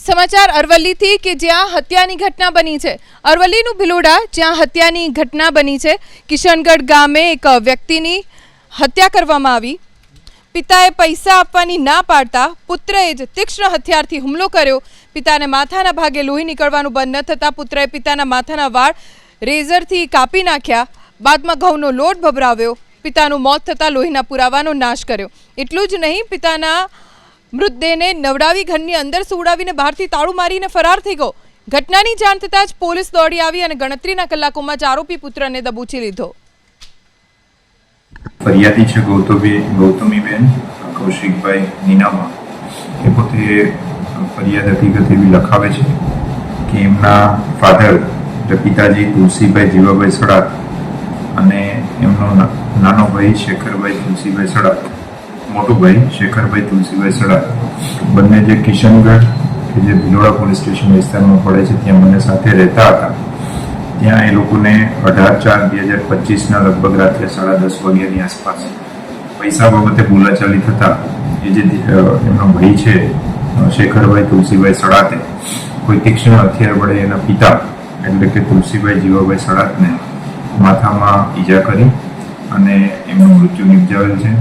સમાચાર અરવલ્લીથી કે જ્યાં હત્યાની ઘટના બની છે। અરવલ્લીનું ભિલોડા જ્યાં હત્યાની ઘટના બની છે। કિશનગઢ ગામે એક વ્યક્તિની હત્યા કરવામાં આવી। પિતાએ પૈસા આપવાની ના પાડતા પુત્રએ જ તીક્ષ્ણ હથિયારથી હુમલો કર્યો। પિતાને માથાના ભાગે લોહી નીકળવાનું બંધ ન થતાં પુત્રએ પિતાના માથાના વાળ રેઝરથી કાપી નાખ્યા। બાદમાં ઘઉંનો લોટ ભભરાવ્યો। પિતાનું મોત થતાં લોહીના પુરાવાનો નાશ કર્યો। એટલું જ નહીં, પિતાના મૃતદેહને નવડાવી ઘરની અંદર સુવડાવીને બહારથી તાળું મારીને ફરાર થઈ ગયો। ઘટનાની જાણ થતાં જ પોલીસ દોડી આવી અને ગણતરીના કલાકોમાં જ આરોપી પુત્રને દબોચી લીધો। ફરિયાદી છે ગૌતમીબેન કૌશિકભાઈ નીનામા। એ પોતે ફરિયાદ હકીકત એવી લખાવે છે કે એમના ફાધર એટલે પિતાજી તુલસીભાઈ જીવાભાઈ સડાત અને એમનો નાનો ભાઈ શેખરભાઈ તુલસીભાઈ સડાત, મોટો ભાઈ શેખરભાઈ તુલસીભાઈ સડાત, બંને જે કિશનગઢ કે જે ભિલોડા પોલીસ સ્ટેશન વિસ્તારમાં પડે છે ત્યાં બંને સાથે રહેતા હતા। ત્યાં એ લોકોને 18/4/2025ના લગભગ રાત્રે 10:30 વાગ્યાની આસપાસ પૈસા બાબતે બોલાચાલી થતા એ જે એમનો ભાઈ છે શેખરભાઈ તુલસીભાઈ સડાતે કોઈ તીક્ષ્ણ હથિયાર વડે એના પિતા એટલે કે તુલસીભાઈ જીવાભાઈ સડાતને માથામાં ઈજા કરી અને એમનું મૃત્યુ નિપજાવેલ છે।